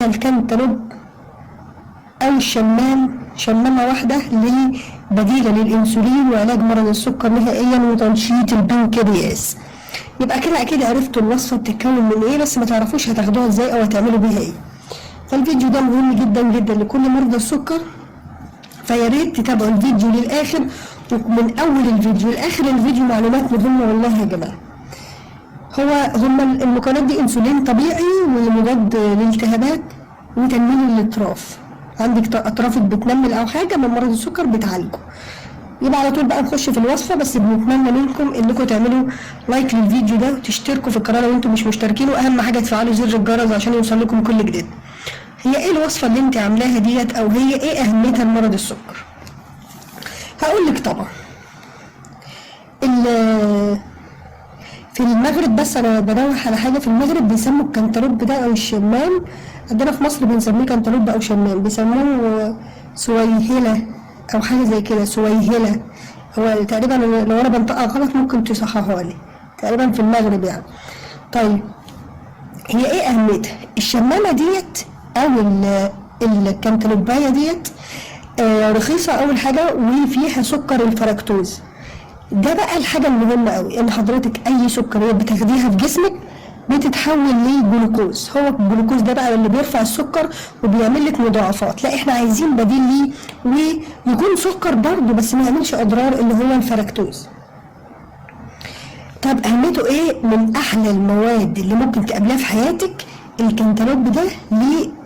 الكنتالوب أو الشمام شمامة واحدة بديلة للإنسولين وعلاج مرض السكر نهائيا وتنشيط البنكرياس. يبقى كده أكيد عرفتوا الوصفة بتتكون من إيه، بس ما تعرفوش هتاخدوها إزاي أو هتعملوا بيها إيه. فالفيديو ده مهم جدا جدا لكل مرضى السكر، فيا ريت تتابعوا الفيديو للآخر، ومن أول الفيديو لآخر الفيديو معلومات مهمة والله يا جماعة. هما المكونات دي انسولين طبيعي ومضاد للالتهابات وتنميل الاطراف. عندك اطرافك بتنمل او حاجه من مرض السكر بتعالجه. يبقى على طول بقى نخش في الوصفه، بس بنتمنى منكم انكم تعملوا لايك للفيديو ده وتشتركوا في القناه لو انتم مش مشتركين، واهم حاجه تفعلوا زر الجرس عشان يوصل لكم كل جديد. هي ايه الوصفه اللي انت عاملاها ديت، او هي ايه اهميتها لمرض السكر؟ هقول لك طبعا في المغرب، بس انا بروح على حاجه في المغرب بيسموا الكنتالوب ده او الشمام، عندنا في مصر بنسميه كنتالوب او شمام، بيسموه سويهله او حاجه زي كده، سويهله. هو تقريبا لو انا بنطقها غلط ممكن تصححوها لي، تقريبا في المغرب يعني. طيب هي ايه اهميتها؟ الشمامه ديت او الكنتالوبايه ديت رخيصه اول حاجه، وفيها سكر الفركتوز. ده بقى الحاجة المهمة قوي، ان حضرتك اي سكريات بتاخديها في جسمك بتتحول لجلوكوز. هو الجلوكوز ده بقى اللي بيرفع السكر وبيعمل لك مضاعفات. لا احنا عايزين بديل ليه ويكون سكر برضه بس ما يعملش اضرار، اللي هو الفركتوز. طب اهميته ايه؟ من احلى المواد اللي ممكن تقابلها في حياتك الكنتالوب ده، ليه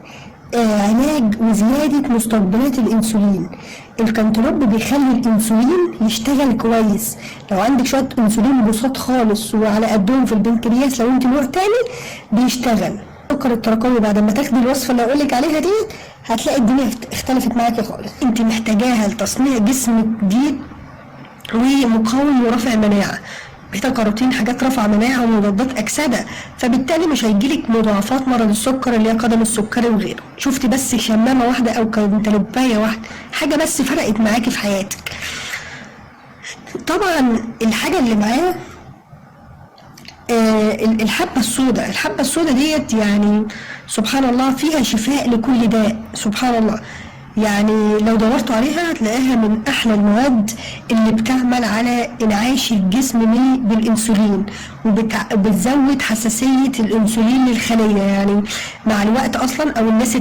علاج وزيادة مستقبلات الانسولين. الكنتالوب بيخلي الانسولين يشتغل كويس. لو عندك شوية انسولين بساط خالص وعلى قدهم في البنكرياس، لو انت نوع تاني بيشتغل. السكر التراكمي بعد ما تاخدي الوصفة اللي اقولك عليها دي هتلاقي الدنيا اختلفت معاكي خالص. انت محتاجاها لتصنيع جسم جديد ومقاوم ورفع مناعة، بيتا كاروتين، حاجات رفع مناعه ومضادات اكسده، فبالتالي مش هيجيلك مضاعفات مرض السكر اللي هي قدم السكري وغيره. شفتي بس شمامه واحده او كنتالوبايه واحده، حاجه بس فرقت معاكي في حياتك. طبعا الحاجه اللي معاه الحبه السوداء. الحبه السوداء ديت يعني سبحان الله فيها شفاء لكل داء، سبحان الله. يعني لو دورتوا عليها هتلاقيها من احلى المواد اللي بتعمل على انعاش الجسم بالانسولين، وبتزود حساسيه الانسولين للخليه يعني مع الوقت اصلا، او الناس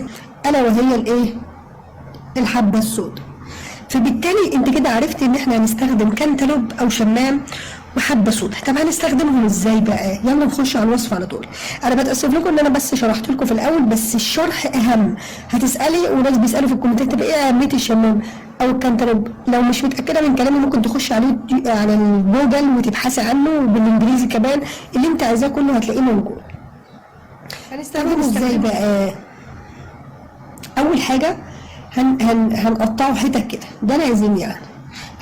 الا وهي الايه؟ الحبه السوداء. فبالتالي انت كده عرفتي ان احنا هنستخدم كنتالوب او شمام وحبه سوداء. طب هنستخدمهم ازاي بقى؟ يلا نخش على الوصفه على طول. انا بتاسف لكم ان انا بس شرحت لكم في الاول، بس الشرح اهم. هتسالي وناس بيسالوا في الكومنتات طب ايه اهميه الشمام او الكنتالوب؟ لو مش متاكده من كلامي ممكن تخش على الجوجل وتبحثي عنه بالانجليزي كمان، اللي انت عايزاه كله هتلاقيه موجود. هنستخدمه ازاي بقى؟ اول حاجه هنقطعه حتت كده، ده لازم يعني.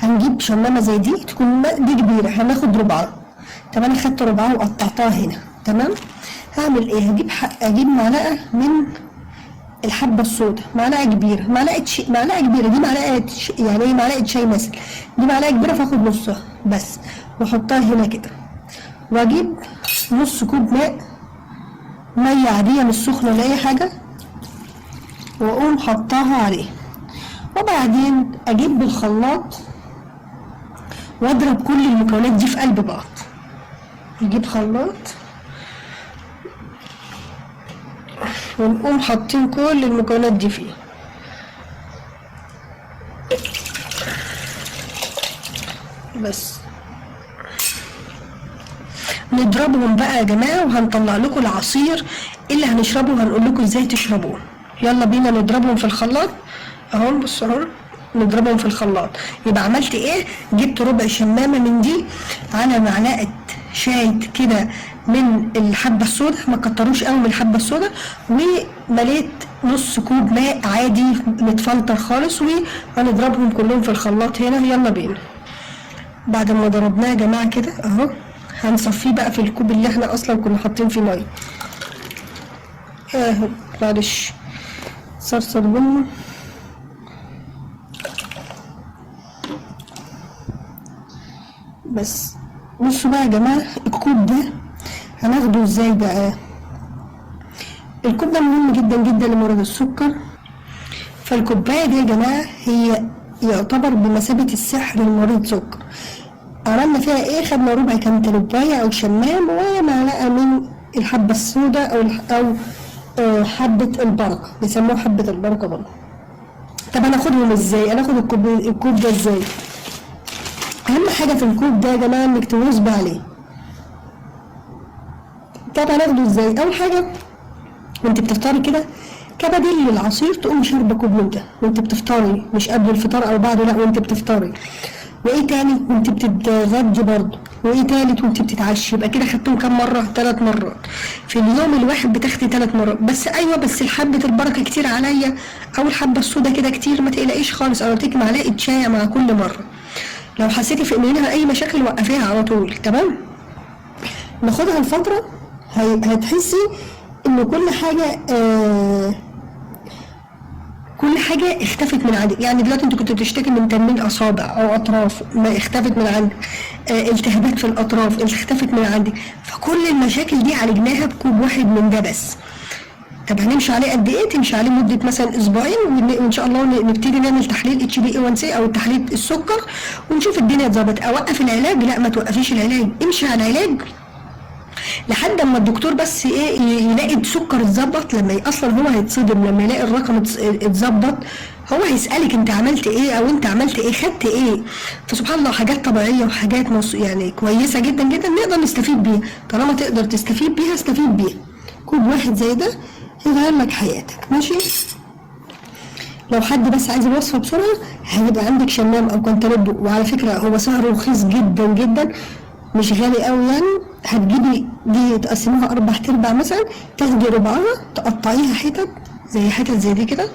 هنجيب شمامه زي دي، تكون دي كبيره، هناخد ربعها. طب انا خدت ربعها وقطعتها هنا، تمام. هعمل ايه؟ اجيب معلقه من الحبه السوداء، معلقه كبيره، معلقه كبيره دي معلقه يعني ايه؟ معلقه شاي مثلا، دي معلقه كبيره فاخد نصها بس واحطها هنا كده. واجيب نص كوب ميه عاديه مش سخنه ولا اي حاجه، واقوم حطاها عليه. وبعدين اجيب بالخلاط واضرب كل المكونات دي في قلب بعض. نجيب خلاط ونقوم حاطين كل المكونات دي فيه. بس نضربهم بقى يا جماعه، وهنطلع لكم العصير اللي هنشربه وهنقول لكم ازاي تشربوه. يلا بينا نضربهم في الخلاط اهو. بصوا اهو نضربهم في الخلاط. يبقى عملت ايه؟ جبت ربع شمامه من دي على معلقه شاي كده من الحبه السوداء، ما كتروش قوي من الحبه السوداء، ومليت نص كوب ماء عادي متفلتر خالص، وهنضربهم كلهم في الخلاط هنا. يلا بينا. بعد ما ضربناه يا جماعه كده اهو، هنصفيه بقى في الكوب اللي احنا اصلا كنا حاطين فيه ميه اهو. معلش صرصر بنه. بس بصوا بقى يا جماعه، الكوب ده هناخده ازاي بقى؟ الكوب ده مهم جدا جدا لمرضى للسكر. فالكوباية دي يا جماعة هي يعتبر بمثابة السحر المريض سكر. عملنا فيها ايه؟ خدنا ربع كنتالوباية او شمام ومعلقة من الحبة السوداء او حبة البركة، بيسموها حبة البركة برضه. طب هناخدهم ازاي؟ هناخد الكوب ده ازاي؟ اهم حاجة في الكوب ده يا جماعة انك تواظب عليه. طب هناخده ازاي؟ اول حاجة وانت بتفطري كده كبديل للعصير تقوم شاربة كوب من ده وانت بتفطري، مش قبل الفطار او بعده، لا وانت بتفطري. وايه تاني؟ وانت بتتغدي برضه. وايه تالت؟ وانت بتتعشي. يبقى كده خدتهم كام مرة؟ 3 مرات في اليوم الواحد، بتاخدي 3 مرات بس. ايوه بس الحبة البركة كتير عليا او الحبة السودا كده كتير، ما تقلقيش خالص، انا قلتلك معلقة شاي مع كل مرة. لو حسيتي في منها اي مشاكل وقفيها على طول. تمام؟ ناخدها الفترة هتحسي ان كل حاجة اختفت من عندك. يعني دلوقتي انت كنت بتشتكي من تنميل اصابع او اطراف، ما اختفت من عندك. التهابات في الاطراف اختفت من عندك. فكل المشاكل دي عالجناها بكوب واحد من ده بس. طب هنمشي عليه قد ايه؟ تمشي عليه مدة مثلا اسبوعين وان شاء الله نبتدي نعمل تحليل HbA1c او تحليل السكر ونشوف الدنيا اتظبطت. اوقف العلاج؟ لا ما توقفيش العلاج، امشي على العلاج لحد اما الدكتور بس ايه يلاقي السكر اتظبط. لما اصلا هو هيتصدم لما يلاقي الرقم اتظبط، هو هيسالك انت عملت ايه او انت عملت ايه، خدت ايه. فسبحان الله حاجات طبيعيه وحاجات يعني كويسه جدا جدا نقدر نستفيد بيها. طالما تقدر تستفيد بيها استفيد بيها. كوب واحد زي ده هيغير لك حياتك. ماشي؟ لو حد بس عايز الوصفه بسرعه هيبقى عندك شمام او كنتالوب، وعلى فكره هو سعره رخيص جدا جدا مش غالي قوي يعني. هتجيبي دي تقسميها 4/4 مثلا، تاخدي ربعها تقطعيها حتت زي دي كده،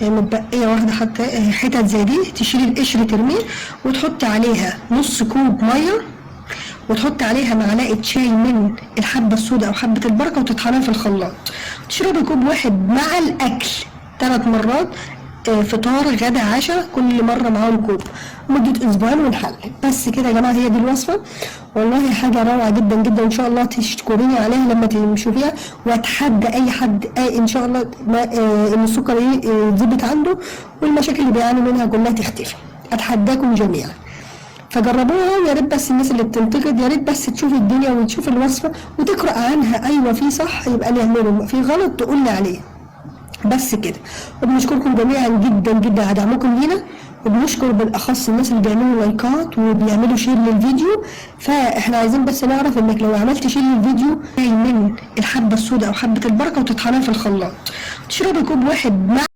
يعني متبقيه واحده حتى حتت زي دي، تشيلي القشر ترميه وتحطي عليها نص كوب ميه وتحطي عليها معلقه شاي من الحبه السوداء او حبه البركه وتطحنيها في الخلاط. تشربي كوب واحد مع الاكل 3 مرات، فطار غدا عشاء كل مره معاهم كوب مده اسبوعين ونحلل. بس كده يا جماعه هي دي الوصفه. والله حاجه روعه جدا جدا، ان شاء الله تشكريني عليها لما تشوفيها. واتحدى اي حد ان شاء الله ان السكر يتظبط عنده والمشاكل اللي بيعاني منها كلها تختفي. اتحداكم جميعا فجربوها. ويا ريت بس الناس اللي بتنتقد يا ريت بس تشوف الدنيا وتشوف الوصفه وتقرا عنها. ايوه في صح يبقى نعمله، في غلط تقول لي عليه. بس كده. وبنشكركم جميعا جدا جدا على دعمكم لينا، وبنشكر بالاخص الناس اللي بيعملوا لايكات وبيعملوا شير للفيديو. فاحنا عايزين بس نعرف انك لو عملت شير للفيديو من الحبه السوداء او حبه البركه وتطحنها في الخلاط، تشربي كوب واحد مع